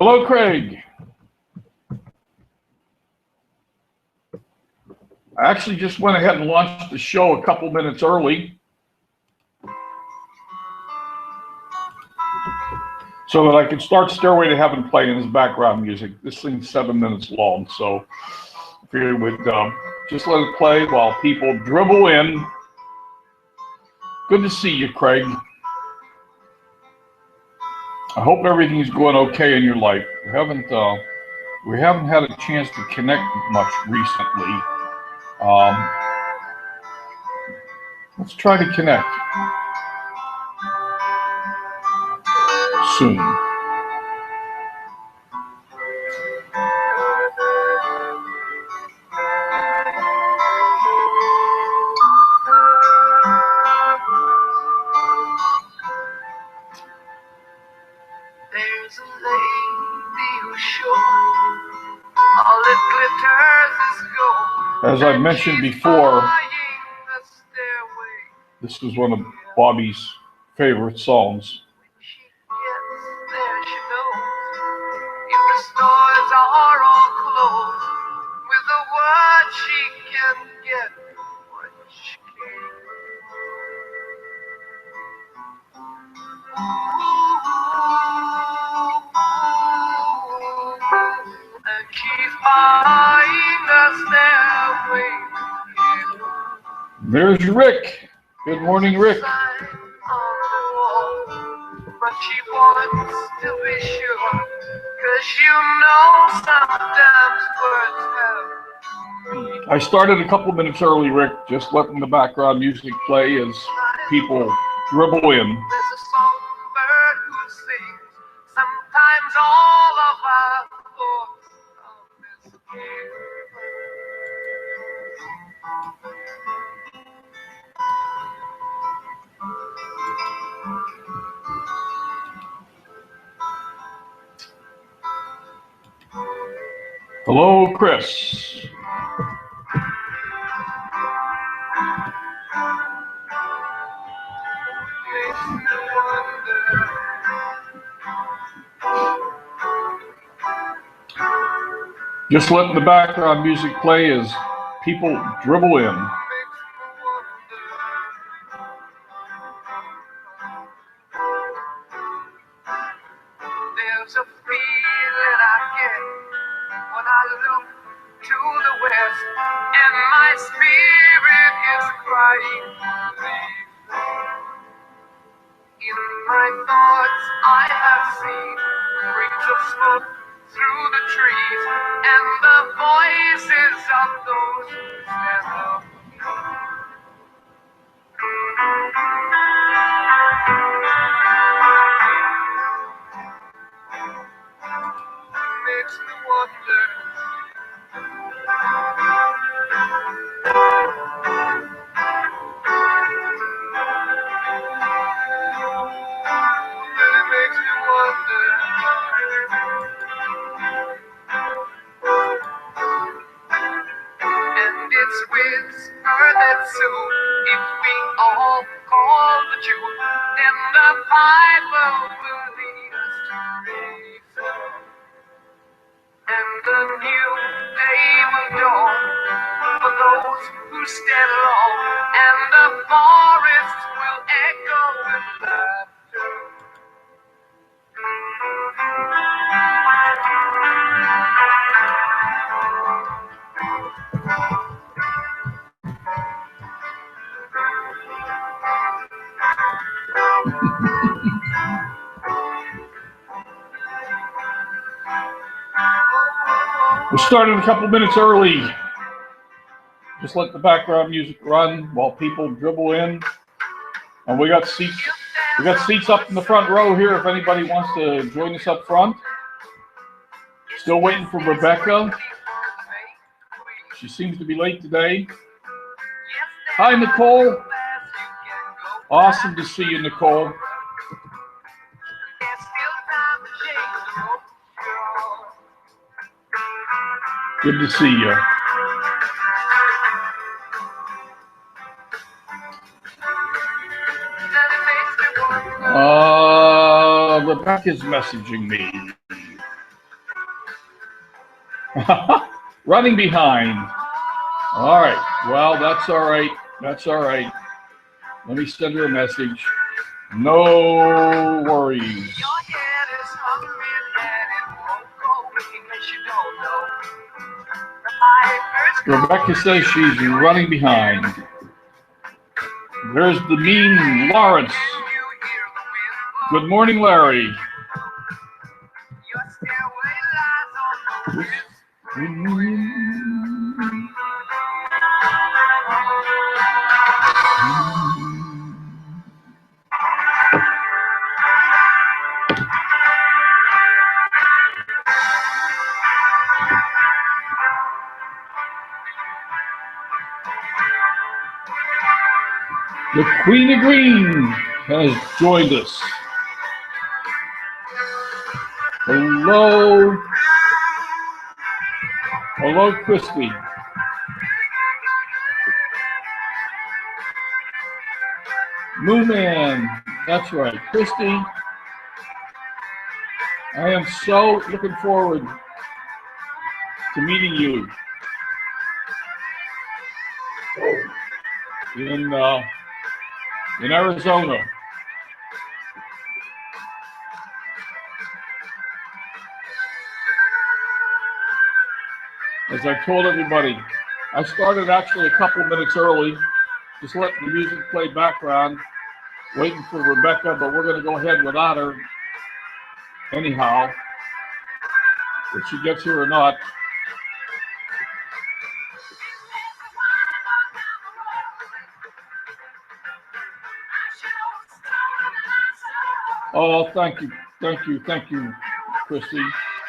Hello, Craig. I actually just went ahead and launched the show a couple minutes early so that I could start Stairway to Heaven playing as background music. This thing's 7 minutes long, so I figured we'd just let it play while people dribble in. Good to see you, Craig. I hope everything's going okay in your life. We haven't had a chance to connect much recently. Let's try to connect soon. There's a lady who's sure all that glitters is gold. As I mentioned before, this is one of Bobby's favorite songs. When she gets there, she knows if the stores are all closed, with a word she can get what she can. And she's buying a stairway. There's Rick. Good morning, Rick. But she wants to be sure, 'cause you know sometimes words have. I started a couple minutes early, Rick, just letting the background music play as people dribble in. There's a songbird who sings. Sometimes all of our thoughts are misgiven. Hello, Chris. Makes me wonder. Just letting the background music play as people dribble in. Makes me wonder. There's a feeling I get when I look to the west, and my spirit is crying. In my thoughts I have seen rings of smoke through the trees, and the voices of those who stand up. Makes me wonder. Really makes me wonder. And it's whispered that soon, if we all call the tune, then the Bible will lead us to reason. And a new day will dawn for those who stand long, and the forests will echo with laughter. We started a couple minutes early. Just let the background music run while people dribble in. And we got seats up in the front row here if anybody wants to join us up front. Still waiting for Rebecca. She seems to be late today. Hi, Nicole. Awesome to see you, Nicole. Good to see you. Rebecca's messaging me. Running behind. All right. Well, that's all right. That's all right. Let me send her a message. No worries. Your head is hungry and it won't go away because you don't know. Rebecca says she's running behind. There's the mean Lawrence. Good morning, Larry. Your stairway lies on the The Queen of Green has joined us. Hello. Hello, Christy. Mooman, that's right. Christy, I am so looking forward to meeting you in Arizona. As I told everybody, I started actually a couple minutes early, just letting the music play background, waiting for Rebecca, but we're going to go ahead without her anyhow, if she gets here or not. Oh, thank you, Christy.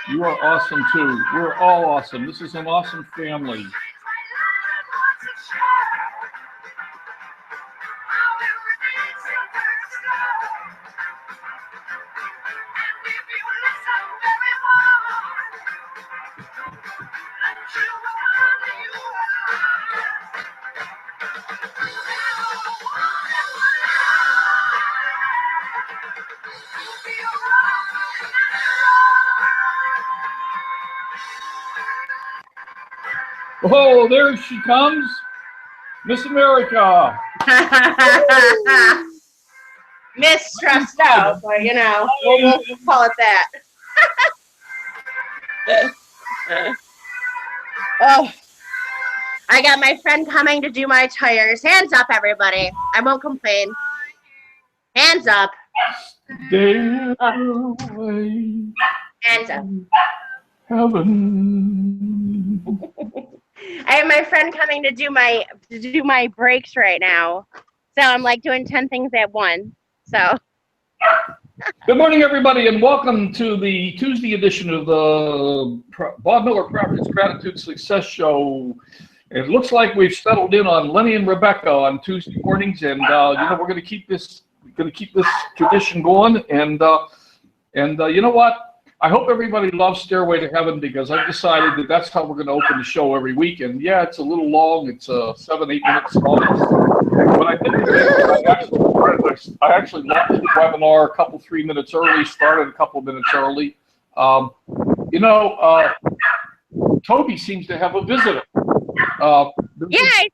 You are awesome too. We're all awesome. This is an awesome family. Oh, there she comes, Miss America. Miss stressed out, but you know, we'll call it that. Oh, I got my friend coming to do my tires. Hands up, everybody. I won't complain. Hands up. Stay away. Hands up. Heaven. I have my friend coming to do my brakes right now. So I'm like doing 10 things at once. So Good morning, everybody, and welcome to the Tuesday edition of the Bob Miller Properties Gratitude Success Show. It looks like we've settled in on Lenny and Rebecca on Tuesday mornings, and we're going to keep this tradition going. And you know what? I hope everybody loves Stairway to Heaven, because I've decided that that's how we're going to open the show every week. And yeah, it's a little long. It's 7-8 minutes long. But I did I actually left the webinar a couple 3 minutes early, started a couple minutes early. Toby seems to have a visitor. yeah,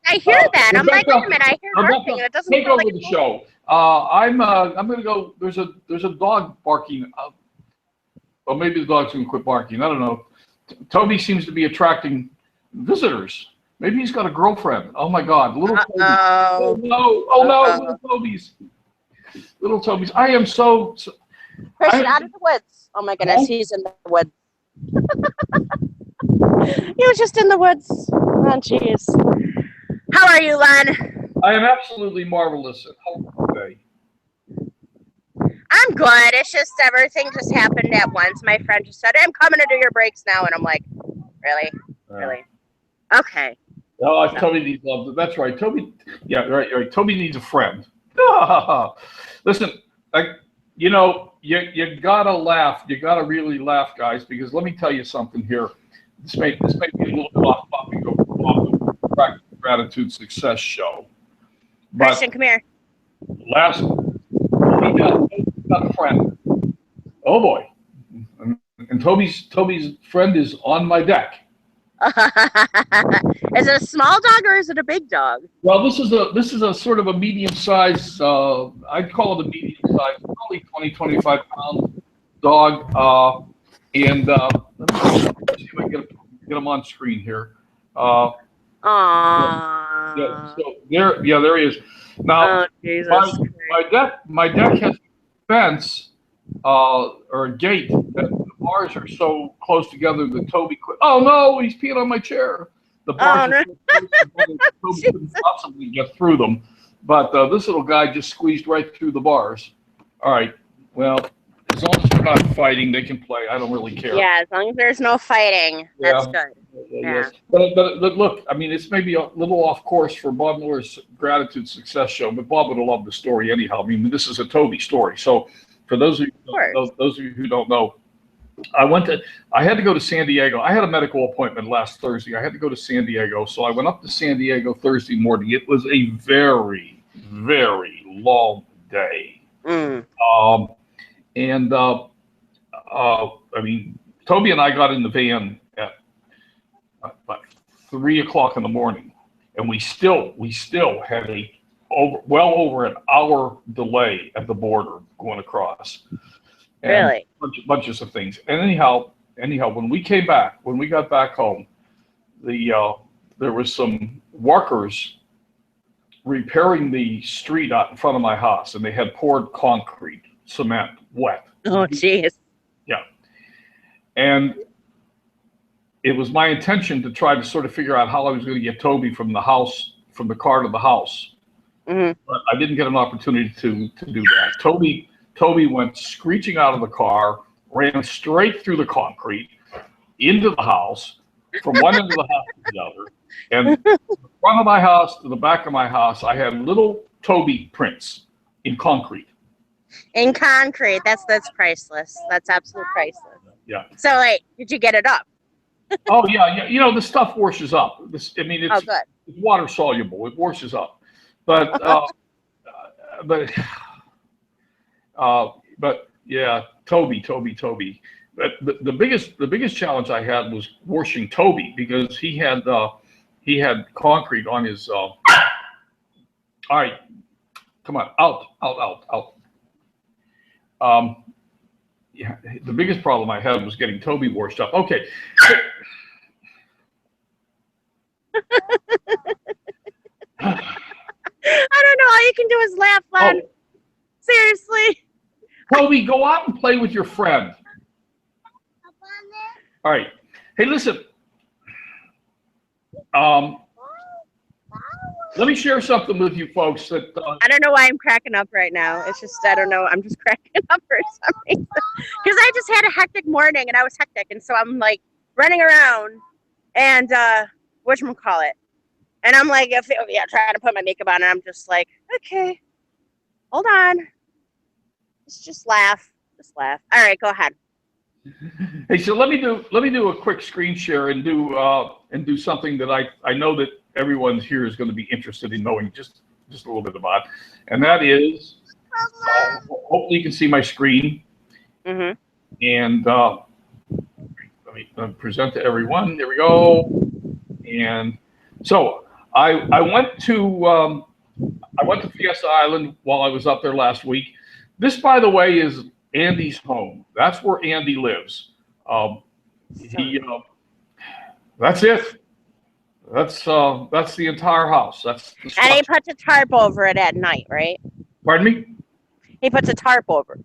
I hear that. I'm like, wait a minute, I hear barking, and it doesn't take feel over like the show. I'm going to go. There's a dog barking. Well, maybe the dog's going to quit barking. I don't know. Toby seems to be attracting visitors. Maybe he's got a girlfriend. Oh my God, little Toby. Oh no! Oh no, little Toby's. I am so. Christian, out of the woods. Oh my goodness, he's in the woods. He was just in the woods. Oh jeez. How are you, Len? I am absolutely marvelous at home today. I'm good. It's just everything just happened at once. My friend just said, I'm coming to do your brakes now. And I'm like, really? Really? Okay. Oh, Toby needs love. That's right. Toby, yeah, right. Toby needs a friend. Listen, you gotta laugh. You gotta really laugh, guys, because let me tell you something here. This may be a little bit off topic of the Gratitude Success Show. But Christian, come here. we got a friend. Oh boy. And Toby's friend is on my deck. Is it a small dog or is it a big dog? Well, this is a sort of a medium size. I'd call it a medium size, probably 20, 25 pound dog. And let me see if I can get him on screen here. Aww. Yeah, so there he is. Now, Oh, Jesus. my deck has a fence or a gate that the bars are so close together that Toby could. Oh no, he's peeing on my chair. The bars are so close together that Toby couldn't possibly get through them. But this little guy just squeezed right through the bars. All right. Well, as long as they're not fighting, they can play. I don't really care. Yeah, as long as there's no fighting, that's Yeah. good. Yes. But look, I mean, it's maybe a little off course for Bob Miller's Gratitude Success Show, but Bob would have loved the story anyhow. I mean, this is a Toby story. So for those of you who don't know, I had to go to San Diego. I had a medical appointment last Thursday. I had to go to San Diego. So I went up to San Diego Thursday morning. It was a very, very long day. I mean, Toby and I got in the van at about 3 o'clock in the morning, and we still had well over an hour delay at the border going across. And Really? bunches of things. And anyhow, when we got back home, there was some workers repairing the street out in front of my house, and they had poured concrete, cement, wet. Oh, jeez. Yeah. And it was my intention to try to sort of figure out how I was going to get Toby from the car to the house. Mm-hmm. But I didn't get an opportunity to do that. Toby went screeching out of the car, ran straight through the concrete, into the house, from one end of the house to the other. And from the front of my house to the back of my house, I had little Toby prints in concrete. In concrete. That's priceless. That's absolute priceless. Yeah. So, like, did you get it up? Oh, yeah. You know, the stuff washes up. It's good. It's water soluble. It washes up. But yeah, Toby. But the biggest challenge I had was washing Toby because he had concrete on his. All right, come on, out. Yeah, the biggest problem I had was getting Toby washed up. Okay. I don't know. All you can do is laugh, Len. Oh. Seriously. Toby, go out and play with your friend. All right. Hey, listen. Let me share something with you folks that I don't know why I'm cracking up right now. It's just, I don't know. I'm just cracking up for some reason. Because I just had a hectic morning and I was hectic. And so I'm like running around and whatchamacallit. And I'm like, trying to put my makeup on. And I'm just like, okay, hold on. Just laugh. All right, go ahead. Hey, so let me do a quick screen share and do something that I know that everyone here is going to be interested in knowing just a little bit about, and that is hopefully you can see my screen. Mm-hmm. And let me present to everyone. There we go. And so I went to Fiesta Island while I was up there last week. This, by the way, is Andy's home. That's where Andy lives. That's it. That's the entire house. That's the and he puts a tarp over it at night, right? Pardon me? He puts a tarp over,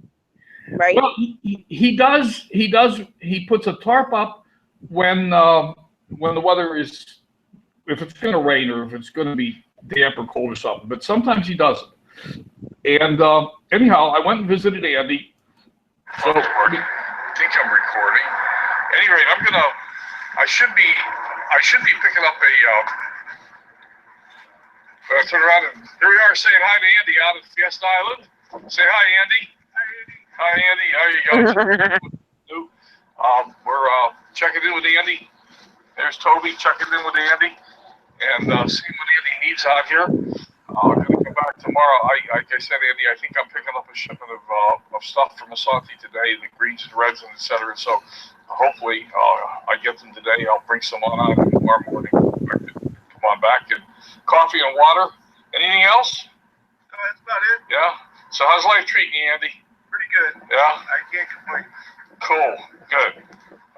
right? Well, he does. He puts a tarp up when the weather is, if it's going to rain or if it's going to be damp or cold or something. But sometimes he doesn't. And anyhow, I went and visited Andy. So I think I'm recording. At any rate, I should be picking up turn around and here we are saying hi to Andy out at Fiesta Island. Say hi, Andy. Hi, Andy. How are you guys? We're checking in with Andy. There's Toby checking in with Andy and seeing what Andy needs out here. I'm going to come back tomorrow. Like I said, Andy, I think I'm picking up a shipment of stuff from Asante today, the greens and reds and et cetera. So hopefully I get them today. I'll bring some on out tomorrow morning. Come on back. And coffee and water. Anything else? No, that's about it. Yeah. So how's life treating you, Andy? Pretty good. Yeah. I can't complain. Cool. Good.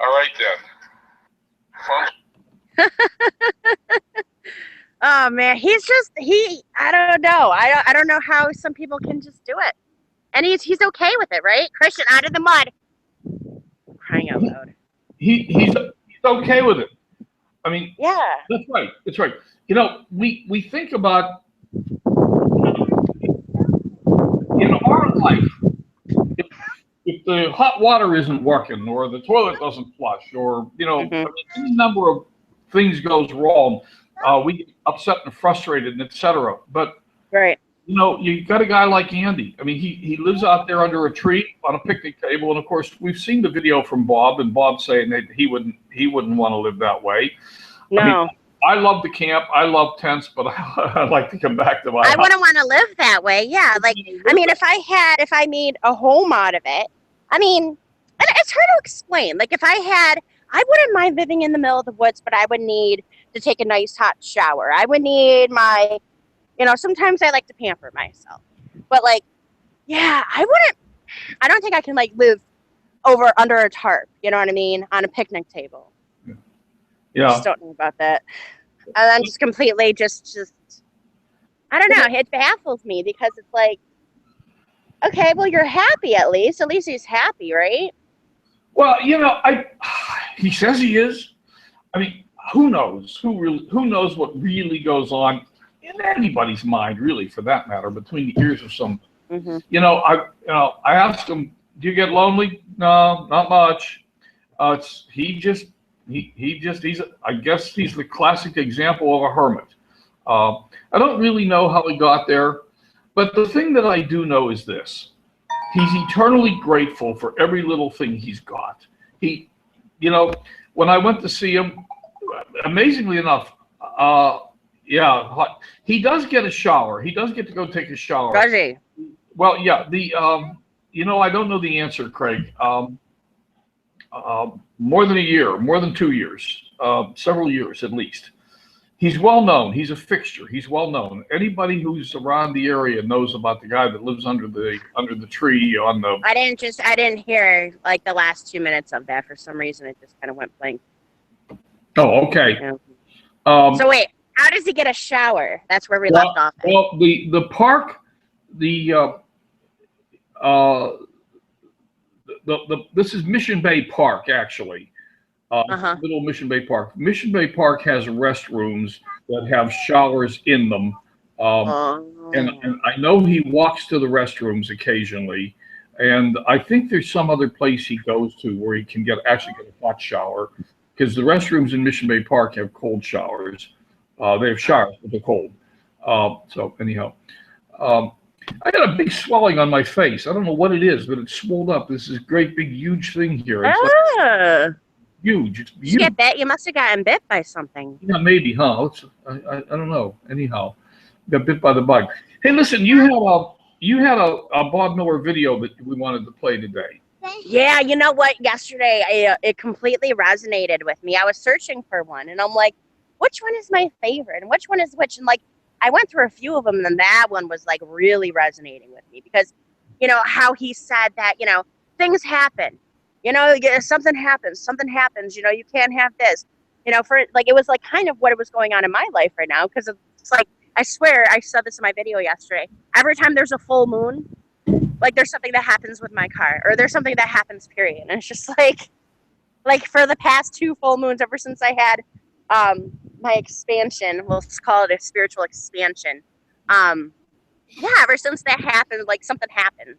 All right then. Oh man, I don't know. I don't know how some people can just do it. And he's okay with it, right? Christian, out of the mud. Crying out loud. He's okay with it. I mean, Yeah. that's right. That's right. You know, we think about in our life, if the hot water isn't working, or the toilet doesn't flush, or I mean, any number of things goes wrong, we get upset and frustrated, and etc. But Right. you know, you got a guy like Andy. I mean, he lives out there under a tree on a picnic table, and of course, we've seen the video from Bob, and Bob saying that he wouldn't want to live that way. No. I mean, I love the camp. I love tents, but I'd like to come back to my I house. wouldn't want to live that way. Yeah. Like, I mean, if I made a home out of it, I mean, and it's hard to explain. Like, I wouldn't mind living in the middle of the woods, but I would need to take a nice hot shower. I would need sometimes I like to pamper myself, but like, yeah, I don't think I can like live under a tarp, you know what I mean? On a picnic table. Yeah. I just don't know about that. And I'm just completely just I don't know. It baffles me because it's like, okay, well, you're happy at least. At least he's happy, right? Well, you know, he says he is. I mean, who knows? Who knows what really goes on in anybody's mind, really, for that matter, between the ears of some. Mm-hmm. I asked him, "Do you get lonely?" No, not much. I guess he's the classic example of a hermit. I don't really know how he got there, but the thing that I do know is this: he's eternally grateful for every little thing he's got. When I went to see him, amazingly enough, he does get a shower. He does get to go take a shower. Does he? Well, yeah. I don't know the answer, Craig. More than a year, more than 2 years, several years at least. He's well known. He's a fixture. He's well known. Anybody who's around the area knows about the guy that lives under the tree on the. I didn't hear like the last 2 minutes of that for some reason. It just kind of went blank. Oh, okay. Yeah. So wait, how does he get a shower? That's where we left off. Well, the park, this is Mission Bay Park, actually. Little Mission Bay Park. Mission Bay Park has restrooms that have showers in them. And I know he walks to the restrooms occasionally. And I think there's some other place he goes to where he can actually get a hot shower, because the restrooms in Mission Bay Park have cold showers. They have showers, but they're cold. So anyhow, I got a big swelling on my face. I don't know what it is, but it's swelled up. This is a great, big, huge thing here. It's like huge. It's huge. You get bit? You must have gotten bit by something. Yeah, maybe, huh? I don't know. Anyhow, got bit by the bug. Hey, listen, you had a Bob Miller video that we wanted to play today. Yeah, you know what? Yesterday, it completely resonated with me. I was searching for one, and I'm like, which one is my favorite, and which one is which? And like, I went through a few of them, and that one was like really resonating with me because, how he said that, things happen. Something happens, you can't have this, it was like kind of what it was going on in my life right now. Cause it's like, I swear I saw this in my video yesterday. Every time there's a full moon, like there's something that happens with my car, or there's something that happens, period. And it's just like for the past 2 full moons, ever since I had, my expansion, we'll call it a spiritual expansion. Ever since that happened, like something happens.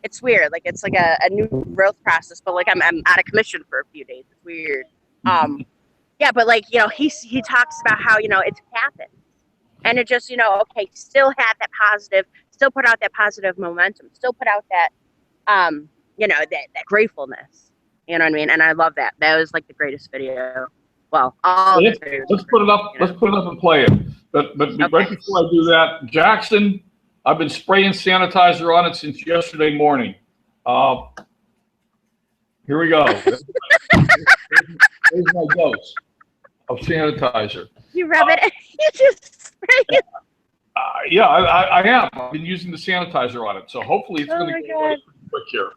It's weird. Like it's like a new growth process, but like I'm out of commission for a few days. It's weird. But like, he talks about how, it happened. And it just, okay, still had that positive, still put out that positive momentum, still put out that, that gratefulness. You know what I mean? And I love that. That was like the greatest video. Well, let's put it up. Let's put it up and play it. But right before I do that, Jackson, I've been spraying sanitizer on it since yesterday morning. Here we go. There's my dose of sanitizer. You rub it. You just spray it. Yeah, I am. I've been using the sanitizer on it, so hopefully it's Oh going my to go away God. pretty quick here.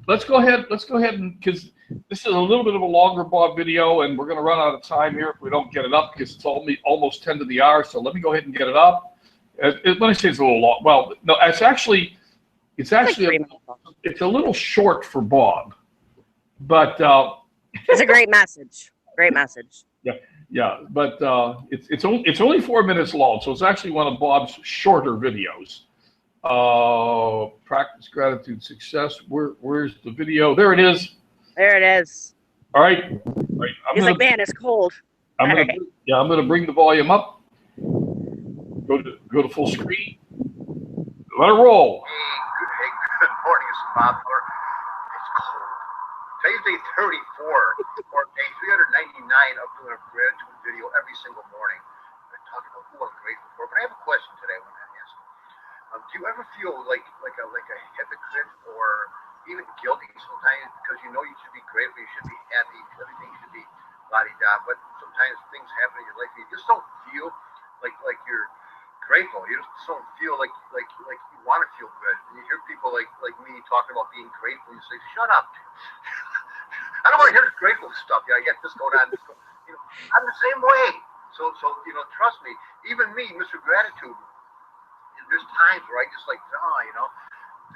Let's go ahead and because this is a little bit of a longer Bob video, and we're going to run out of time here if we don't get it up because it's almost 10 to the hour. So let me go ahead and get it up. Let me say it's a little long. Well, no, it's actually It's like 3 minutes long. it's a little short for Bob, but It's a great message. Great message. yeah, but it's only 4 minutes long, so it's actually one of Bob's shorter videos. Practice gratitude success. Where's the video? There it is. There it is. All right. He's like, man, it's cold. I'm gonna bring the volume up. Go to full screen. Let it roll. Hey, good morning. It's Bob Miller. It's cold. Today's day 34, or day 399 of doing a gratitude video every single morning. I'm talking about who I'm grateful for. But I have a question today I want to ask. Do you ever feel like a hypocrite or even guilty sometimes because you know you should be grateful, you should be happy, everything should be la-di-da, but sometimes things happen in your life and you just don't feel like you're grateful. You just don't feel like you want to feel good. And you hear people like me talking about being grateful, and you say, "Shut up." I don't want to hear this grateful stuff. I get this going on. I'm the same way. So trust me. Even me, Mr. Gratitude. There's times where I just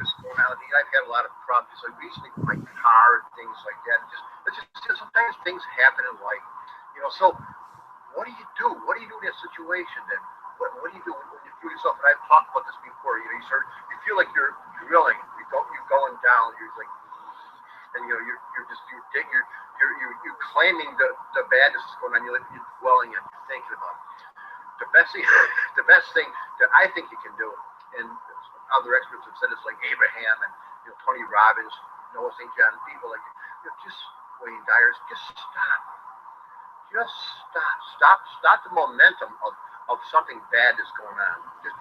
just going out. I've had a lot of problems, just like recently with my car and things like that. Just sometimes things happen in life, So what do you do? What do you do in that situation then? What do you do when you feel yourself? And I've talked about this before. You feel like you're drilling. You're going down. You're like, and you're claiming the badness that's going on. You're dwelling and you're thinking about it. The best thing that I think you can do, and other experts have said it's like Abraham and Tony Robbins, Noah St. John, people like just Wayne Dyers, just stop the momentum of something bad that's going on. Just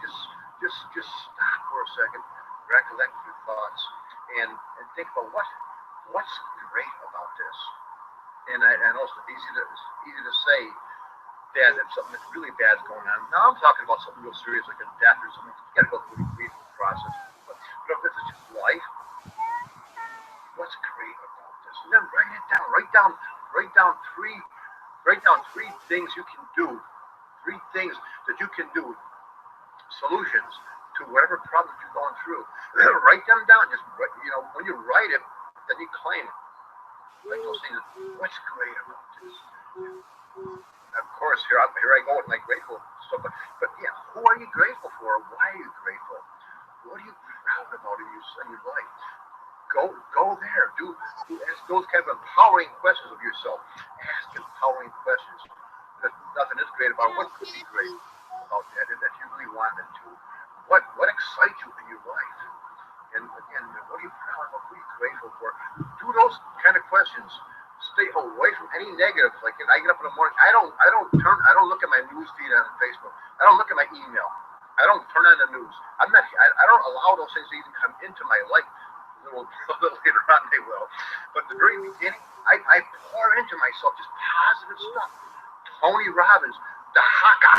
stop for a second, recollect your thoughts, and think about what's great about this. And I know it's easy to say that if something that's really bad is going on. Now I'm talking about something real serious like a death or something. You got to go through the grief process. But if this is just life, what's great about this? And then write it down. Write down three things you can do. 3 things that you can do. Solutions to whatever problem you're going through. Write them down. Just when you write it, then you claim it. Like those things. What's great about this? Of course, here I go with my grateful stuff. But yeah, who are you grateful for? Why are you grateful? What are you proud about in your life? Go there. Ask those kind of empowering questions of yourself. Ask empowering questions. There's nothing is great about what could be great about that you really wanted to. What excites you in your life? And again, what are you proud of? Who are you grateful for? Do those kind of questions. Stay away from any negative. Like when I get up in the morning, I don't look at my news feed on Facebook. I don't look at my email. I don't turn on the news. I don't allow those things to even come into my life. A little later on they will. But at the very beginning, I pour into myself just positive stuff. Tony Robbins, the Haka,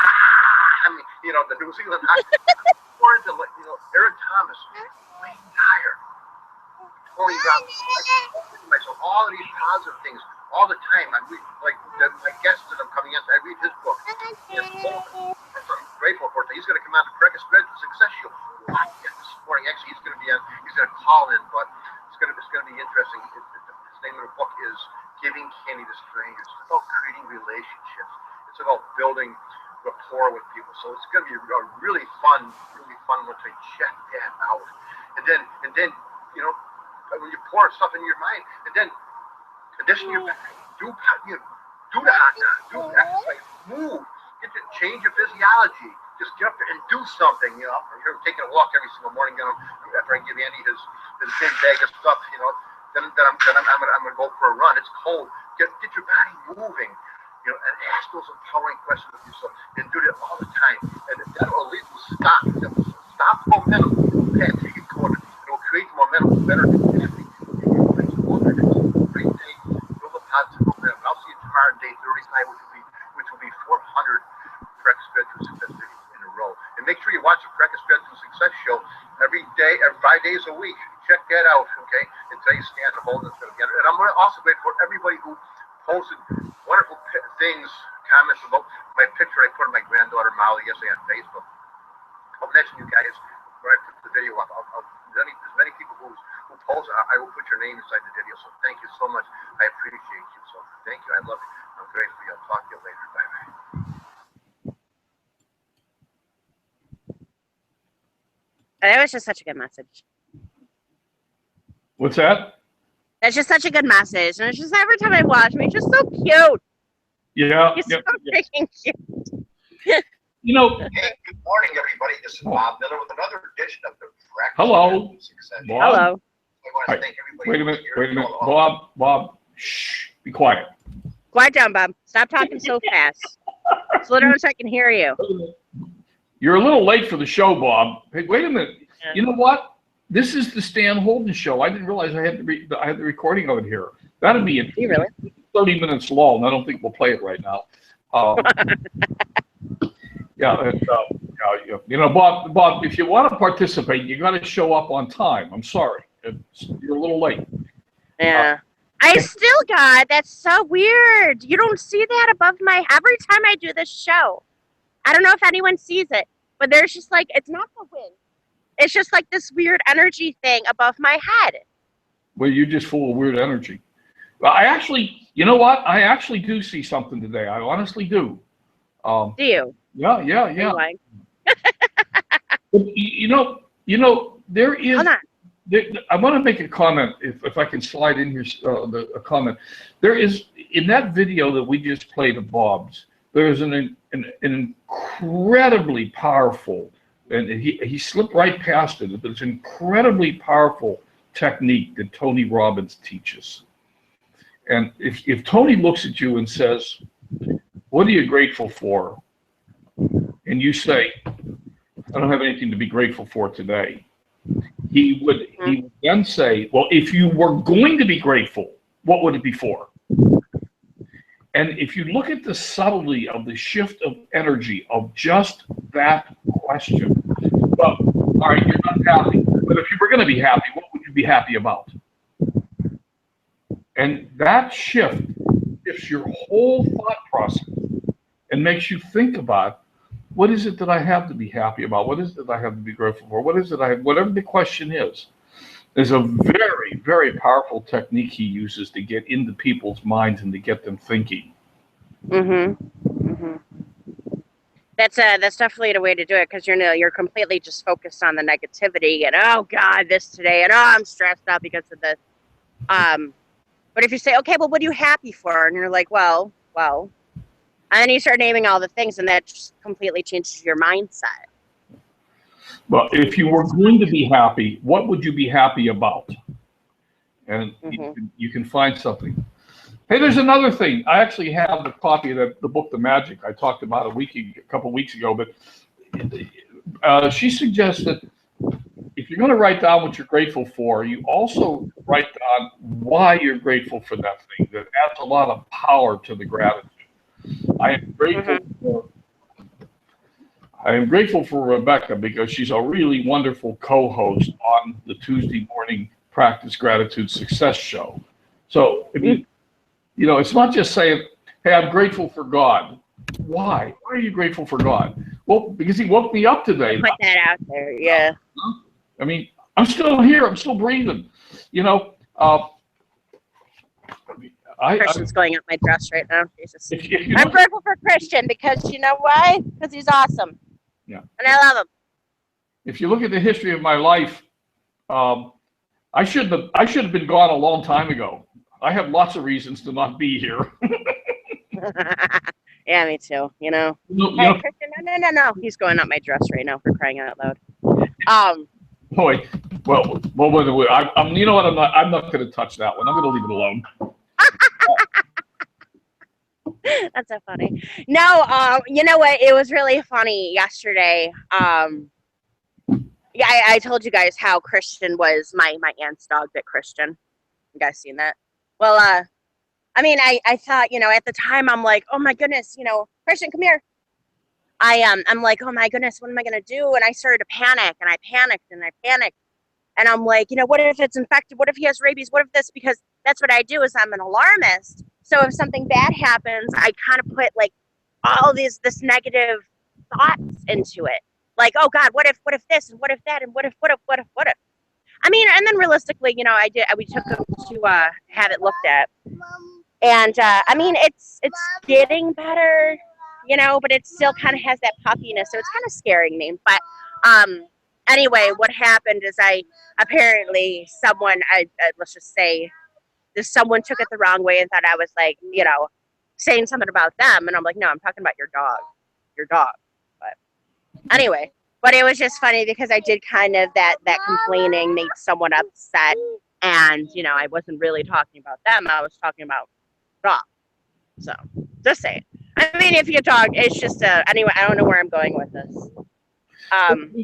the New Zealand Haka. Pour into Eric Thomas, Wayne Dyer, Tony Robbins. I pour into myself all of these positive things all the time. I read my guests that I'm coming in. I read his book. I'm grateful for it. He's going to come on to Practice Gratitude Success Show. This morning, actually, he's going to call in, but it's going to be interesting. His name of the book is Giving Candy to Strangers. It's about creating relationships. It's about building rapport with people. So it's going to be a really fun one to check that out. And then when you pour stuff in your mind, and then condition your body, do the hot dog, do exercise, move, change your physiology. Just get up there and do something. I'm here taking a walk every single morning. After I give Andy his big bag of stuff, then I'm gonna go for a run. It's cold. Get your body moving. And ask those empowering questions of yourself, and do that all the time. And that will at least stop the momentum. Okay, take it going. It will create the momentum better than anything. Great day. Build a positive momentum. Gratitude Success Show every day, every 5 days a week. Check that out, okay? And today's Stan Holden's going to get it. And I'm also grateful for everybody who posted wonderful things, comments about my picture I put of my granddaughter Molly yesterday on Facebook. I'll mention you guys when I put the video up. There's many people who post. I will put your name inside the video. So thank you so much. I appreciate you. So thank you. I love you. I'm grateful for you. I'll talk to you later. Bye bye. That was just such a good message. What's that? That's just such a good message. And it's just every time I watch him, he's just so cute. Yeah. He's so freaking cute. You know. Hey, good morning, everybody. This is Bob Miller with another edition of the Practice Hello. Success. Bob? Hello. I want to thank everybody. Wait a minute. Bob, shh, be quiet. Quiet down, Bob. Stop talking so fast. Slow down so I can hear you. You're a little late for the show, Bob. Hey, wait a minute. Yeah. You know what? This is the Stan Holden show. I didn't realize I had the recording of it here. That'd be You really? 30 minutes long. I don't think we'll play it right now. You know, Bob, if you want to participate, you got to show up on time. I'm sorry. You're a little late. Yeah. I still got, that's so weird. You don't see that above my, every time I do this show. I don't know if anyone sees it, but there's just like, it's not the wind. It's just like this weird energy thing above my head. Well, you're just full of weird energy. Well, I actually, you know what? I actually do see something today. I honestly do. Do you? Yeah. Are you lying? But, you know, there is. Hold on. I want to make a comment, if I can slide in here, a comment. There is, in that video that we just played of Bob's, there is an incredibly powerful, and he slipped right past it, but it's an incredibly powerful technique that Tony Robbins teaches. And if Tony looks at you and says, "What are you grateful for?" and you say, "I don't have anything to be grateful for today," he would then say, "Well, if you were going to be grateful, what would it be for?" And if you look at the subtlety of the shift of energy of just that question, well, all right, you're not happy, but if you were going to be happy, what would you be happy about? And that shift shifts your whole thought process and makes you think about, what is it that I have to be happy about? What is it that I have to be grateful for? What is it whatever the question is. There's a very, very powerful technique he uses to get into people's minds and to get them thinking. That's definitely the way to do it, because you're completely just focused on the negativity and, oh God, this today, and oh, I'm stressed out because of this. But if you say, okay, well, what are you happy for? And you're like, well, and then you start naming all the things, and that just completely changes your mindset. Well, if you were going to be happy, what would you be happy about? And you can find something. Hey, there's another thing. I actually have a copy of the book, The Magic, I talked about a couple of weeks ago. But she suggests that if you're going to write down what you're grateful for, you also write down why you're grateful for that thing. That adds a lot of power to the gratitude. I am grateful for Rebecca, because she's a really wonderful co-host on the Tuesday morning Practice Gratitude Success Show. So, I mean, you know, it's not just saying, hey, I'm grateful for God. Why? Why are you grateful for God? Well, because he woke me up today. Put that out there, yeah. I mean, I'm still here. I'm still breathing. You know, Christian's going up my dress right now. Jesus. if I'm grateful for Christian, because you know why? Because he's awesome. Yeah. And I love him. If you look at the history of my life, I should have been gone a long time ago. I have lots of reasons to not be here. Yeah, me too. You know. Hey, Christian, no. He's going up my dress right now, for crying out loud. Boy, well, I'm. You know what? I'm not going to touch that one. I'm going to leave it alone. That's so funny. No, you know what? It was really funny yesterday. Yeah, I told you guys how Christian was my aunt's dog bit Christian. You guys seen that? Well, I mean, I thought, you know, at the time, I'm like, oh my goodness, you know, Christian, come here. I'm like, oh my goodness, what am I gonna do? And I started to panic, and I panicked, and I panicked, and I'm like, what if it's infected? What if he has rabies? What if this? Because that's what I do, is I'm an alarmist. So if something bad happens, I kind of put like all this negative thoughts into it. Like, oh God, what if this, and what if that, and what if. I mean, and then realistically, we took him to have it looked at, and I mean, it's getting better, but it still kind of has that puffiness, so it's kind of scaring me. But anyway, what happened is apparently someone, let's just say, someone took it the wrong way and thought I was like, saying something about them, and I'm like, no, I'm talking about your dog. But anyway, but it was just funny because I did kind of that complaining made someone upset, and I wasn't really talking about them. I was talking about dog. So just saying. I mean, if you talk, it's just anyway. I don't know where I'm going with this.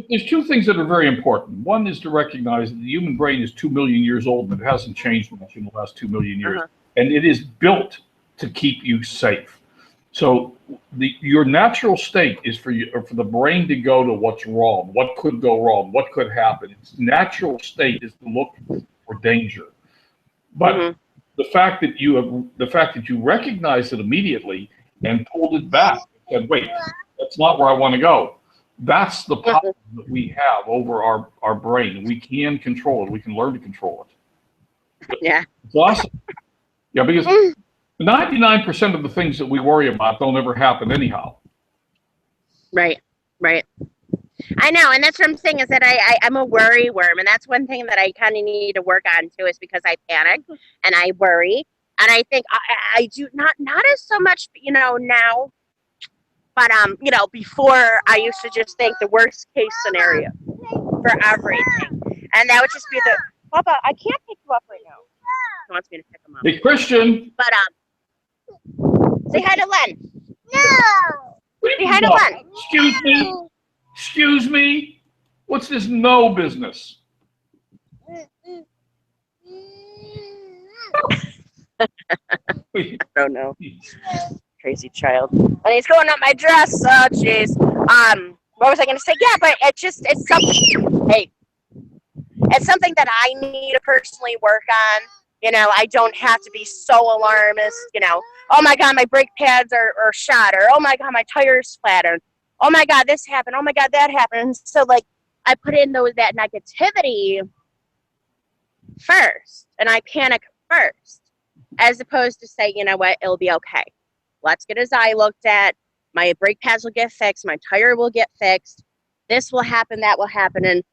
There's two things that are very important. One is to recognize that the human brain is 2 million years old and it hasn't changed much in the last 2 million years, and it is built to keep you safe. So your natural state is for the brain to go to what's wrong, what could go wrong, what could happen. Its natural state is to look for danger. But the fact that you recognized it immediately and pulled it back and said, wait, that's not where I want to go. That's the power that we have over our brain. We can control it. We can learn to control it. Yeah. It's awesome. Yeah, because 99% of the things that we worry about don't ever happen anyhow. Right. I know, and that's what I'm saying, is that I'm a worry worm, and that's one thing that I kind of need to work on too, is because I panic and I worry, and I think I do not as so much, now, but before I used to just think the worst case scenario for everything, and that would just be Papa, I can't pick you up right now. He wants me to pick him up. Hey, Christian. But say hi to Len. No. Say hi to Len. Excuse me. What's this no business? I don't know. Crazy child. And he's going up my dress. Oh, jeez. What was I going to say? Yeah, but it's something. Hey, it's something that I need to personally work on. I don't have to be so alarmist. Oh my God, my brake pads are shot, or oh my God, my tire's flattened. Oh my God, this happened. Oh my God, that happened. So like, I put in that negativity first, and I panic first, as opposed to say, you know what, it'll be okay. Let's get his eye looked at. My brake pads will get fixed. My tire will get fixed. This will happen. That will happen. And,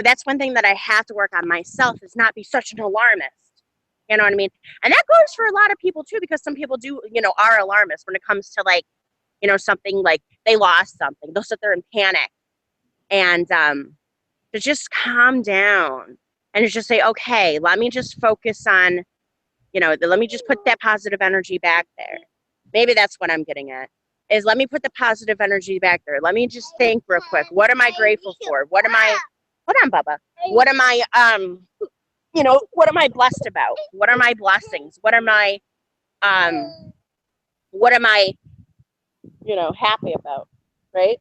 that's one thing that I have to work on myself, is not be such an alarmist. You know what I mean? And that goes for a lot of people too, because some people do, are alarmists when it comes to like, something like they lost something. They'll sit there and panic, and to just calm down and to just say, okay, let me just focus on, let me just put that positive energy back there. Maybe that's what I'm getting at, is let me put the positive energy back there. Let me just think real quick. What am I grateful for? Hold on, Bubba. What am I, what am I blessed about? What are my blessings? What am I, happy about? Right?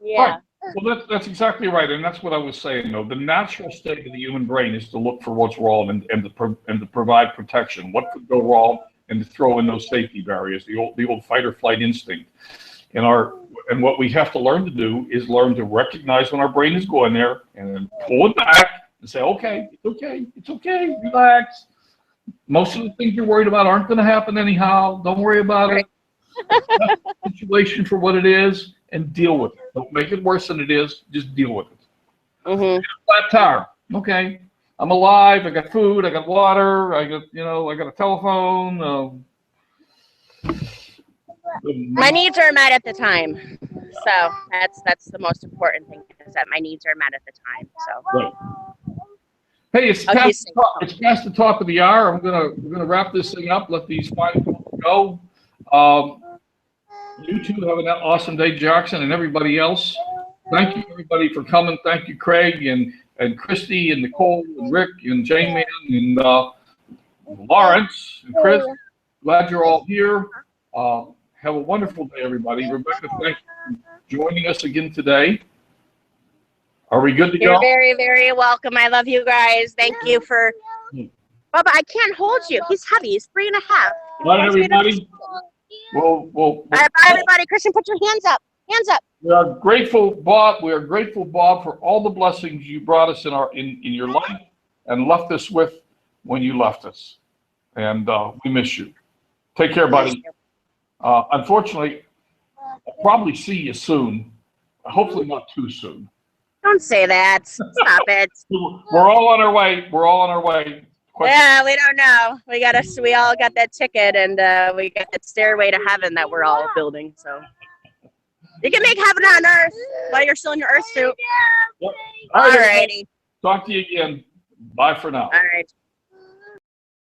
Yeah. Right. Well, that's exactly right, and that's what I was saying. The natural state of the human brain is to look for what's wrong and to provide protection. What could go wrong, and to throw in those safety barriers. The old fight or flight instinct. And what we have to learn to do is learn to recognize when our brain is going there, and then pull it back and say, okay, it's okay, relax. Most of the things you're worried about aren't going to happen anyhow. Don't worry about it. Accept the situation for what it is and deal with it. Don't make it worse than it is. Just deal with it. Flat tire. Okay. I'm alive. I got food. I got water. I got a telephone. My needs are met at the time. So that's the most important thing, is that my needs are met at the time. So. Right. Hey, it's past the top of the hour. We're gonna wrap this thing up. Let these fine people go. You two have an awesome day, Jackson, and everybody else. Thank you, everybody, for coming. Thank you, Craig and Christy and Nicole and Rick and J-Man and Lawrence and Chris. Glad you're all here. Have a wonderful day, everybody. Rebecca, thank you for joining us again today. Are we good to You're go? very, very welcome. I love you guys. Thank you for. Bubba, I can't hold you. He's heavy. He's 3.5. Bye, everybody. We'll All right, bye, everybody. Christian, put your hands up. Hands up. We are grateful, Bob. We are grateful, Bob, for all the blessings you brought us in your life and left us with when you left us. And we miss you. Take care, buddy. Unfortunately, I'll probably see you soon. Hopefully not too soon. Don't say that. Stop it. We're all on our way. We're all on our way. Yeah, we don't know. We all got that ticket, and we got that stairway to heaven that we're all building. So you can make heaven on earth while you're still in your earth suit. Yep. All righty. Talk to you again. Bye for now. All right.